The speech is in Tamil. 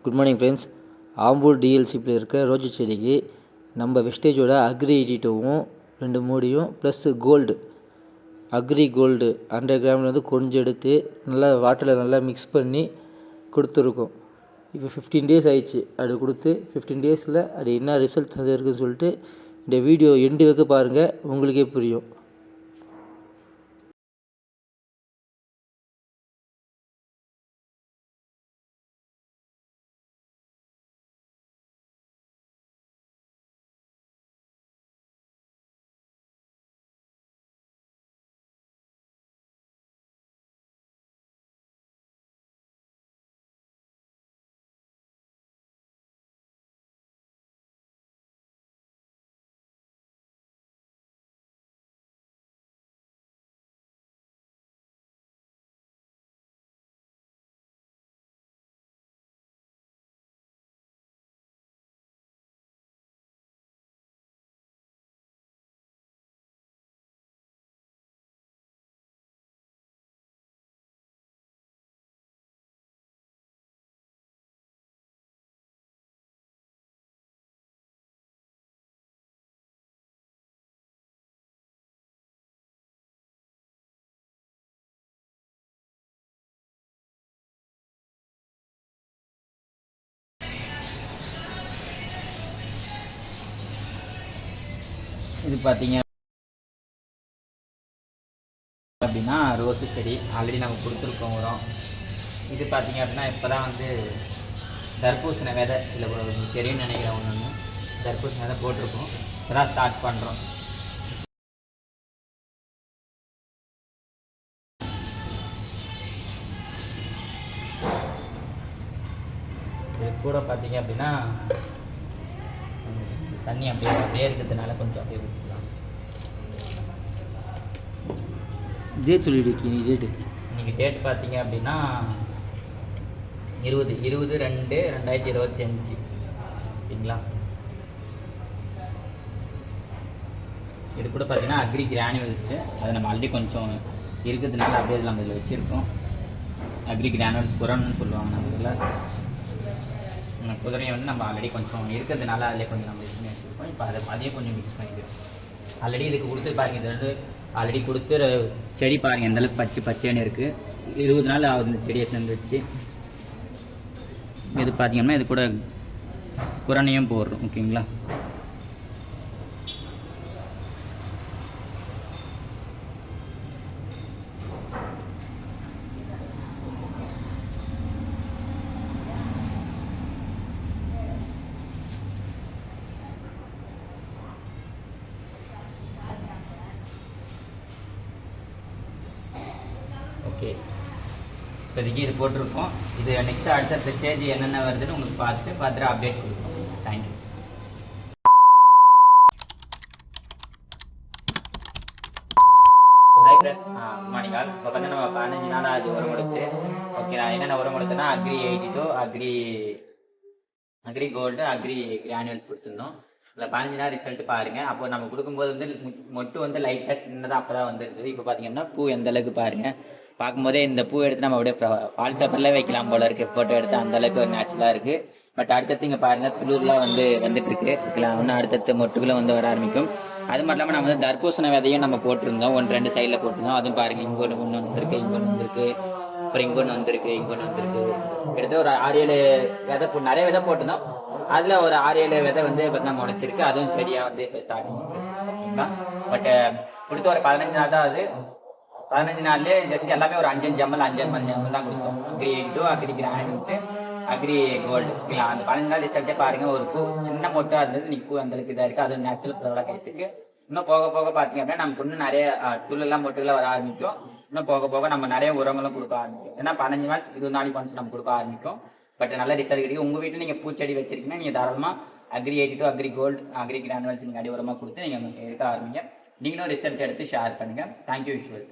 Good morning friends. ஆம்பூர் டிஎல்சிபியில் இருக்க ரோஜா செடிக்கு நம்ம வெஸ்டேஜோட அக்ரி 82வும் 2 மூடியும் ப்ளஸ் கோல்டு அக்ரி கோல்டு 100 கிராமில் வந்து கொஞ்சம் எடுத்து நல்லா வாட்டரில் நல்லா மிக்ஸ் பண்ணி கொடுத்துருக்கோம். இப்போ 15 டேஸ் ஆயிடுச்சு. அது கொடுத்து 15 டேஸில் அது என்ன ரிசல்ட் அது இருக்குதுன்னு சொல்லிட்டு இந்த வீடியோ எண்டு வைக்க பாருங்கள், உங்களுக்கே புரியும். இது பார்த்தீங்க அப்படின்னா ரோஸு செடி ஆல்ரெடி நம்ம கொடுத்துருக்கோம் உரம். இது பார்த்தீங்க அப்படின்னா இப்போ தான் வந்து தர்பூசணி விதை இல்லை உங்களுக்கு தெரியும்னு நினைக்கிறேன். ஒன்று தர்பூசணி விதை போட்டிருக்கோம். இப்போ தான் ஸ்டார்ட் பண்ணுறோம். இது கூட பார்த்தீங்க அப்படின்னா தண்ணி அப்படியே இருக்கிறதுனால கொஞ்சம் அப்படியே ஊற்றிக்கலாம். டேட் சொல்லிவிடுக்கி நீ டேட்டு. இன்றைக்கி டேட் பார்த்தீங்க அப்படின்னா 20/2/2025 ஓகேங்களா. இது கூட பார்த்தீங்கன்னா அக்ரி கிரானுவல்ஸு, அதை நம்ம ஆல்ரெடி கொஞ்சம் இருக்கிறதுனால அப்படியே நம்ம இதில் வச்சுருக்கோம். அக்ரி கிரானுவல்ஸ் குரன்னு சொல்லுவாங்க நம்ம இதில். குதிரையை வந்து நம்ம ஆல்ரெடி கொஞ்சம் இருக்கிறதுனால அதிலே கொஞ்சம் நம்ம மிக்ஸ் பண்ணி வச்சுருக்கோம். இப்போ அதையும் கொஞ்சம் மிக்ஸ் பண்ணிக்கிறோம். ஆல்ரெடி இதுக்கு கொடுத்து பாருங்கள், இது வந்து ஆல்ரெடி கொடுத்து செடி பாருங்கள் எந்தளவுக்கு பச்சைன்னு இருக்குது. 20 நாள் ஆகுது இந்த செடியை சேர்ந்துருச்சு. இது பார்த்திங்கன்னா இது கூட குரணையும் போடுறோம். ஓகேங்களா. ஓகே, இப்போதைக்கு இது போட்டிருக்கோம். இது நெக்ஸ்ட் அடுத்த ஸ்டேஜ் என்னென்ன வருதுன்னு உங்களுக்கு பார்த்துட்டு அப்டேட் கொடுப்போம். தேங்க்யூ. மாணிக்கால் இப்போ வந்து நம்ம 15 நாள் அது உரம் கொடுத்து, ஓகே, நான் என்னென்ன உரம் கொடுத்தேன்னா agri 82, agri gold, agri granules கொடுத்துருந்தோம். இல்லை 15 நாள் ரிசல்ட் பாருங்கள். அப்போ நம்ம கொடுக்கும்போது வந்து மொட்டு வந்து லைட்டாக சின்னதாக அப்போ தான் வந்துருக்குது. இப்போ பார்த்தீங்கன்னா பூ எந்த அளவுக்கு பாருங்கள். பார்க்கும்போதே இந்த பூ எடுத்து நம்ம அப்படியே வால் பேப்பரில் வைக்கலாம் போல இருக்குது. ஃபோட்டோ எடுத்து அந்தளவுக்கு ஒரு நேச்சுரலாக இருக்குது. பட் அடுத்தடுத்து இங்கே பாருங்கள் துளிர்லாம் வந்துட்டுருக்கு. இருக்கலாம் இன்னும் அடுத்தடுத்து மொட்டுகளும் வந்து வர ஆரம்பிக்கும். அது மட்டும் இல்லாமல் நம்ம வந்து தர்பூசணி விதையும் நம்ம போட்டிருந்தோம். 1-2 சைடில் போட்டிருந்தோம். அதுவும் பாருங்கள், இங்கே ஒன்று வந்துருக்கு, இங்கே ஒன்று வந்துருக்கு, அப்புறம் இங்கே ஒன்று வந்திருக்கு. கிட்டத்தட்ட ஒரு 6-7 விதை நிறைய விதை போட்டிருந்தோம். அதில் ஒரு 6-7 விதை வந்து பார்த்தீங்கன்னா முளைச்சிருக்கு. அதுவும் செடியாக வந்து இப்போ ஸ்டார்ட் பண்ணிங்களா. பட் கொடுத்து ஒரு 15 நாள் தான். அது 15 நாள்லேயே ஜஸ்ட் எல்லாமே ஒரு 5 எம்எல் தான் கொடுத்தோம். Agri 82, agri granules, agri gold. ஓகேங்களா. அந்த 15 நாள் ரிசல்ட்டே பாருங்கள். ஒரு பூ சின்ன மொட்டாக இருந்தது, இன்னைக்கு பூ அந்தளவுக்கு இதாக இருக்குது. அது நேச்சுரல் ஃப்ளவராக கிடைச்சிருக்கு. இன்னும் போக பார்த்தீங்க அப்படின்னா நமக்கு இன்னும் நிறைய துள்ளெல்லாம் மொட்டுகளாக வர ஆரம்பிக்கும். இன்னும் போக நம்ம நிறைய உரங்களும் கொடுக்க ஆரம்பிக்கும். ஏன்னா 15 நாள் 20 நாளைக்கு கொஞ்சம் நம்ம கொடுக்க ஆரம்பிக்கும். பட் நல்ல ரிசல்ட் கிடைக்கும். உங்கள் வீட்டில் நீங்கள் பூச்செடி வச்சிருக்கீங்கன்னா நீங்கள் தாராளமாக agri 82, agri gold, agri granules நீங்கள் அடி உரமாக கொடுத்து நீங்கள் இருக்க ஆரம்பிங்க. நீங்களும் ரிசல்ட் எடுத்து ஷேர் பண்ணுங்கள். Thank you visual.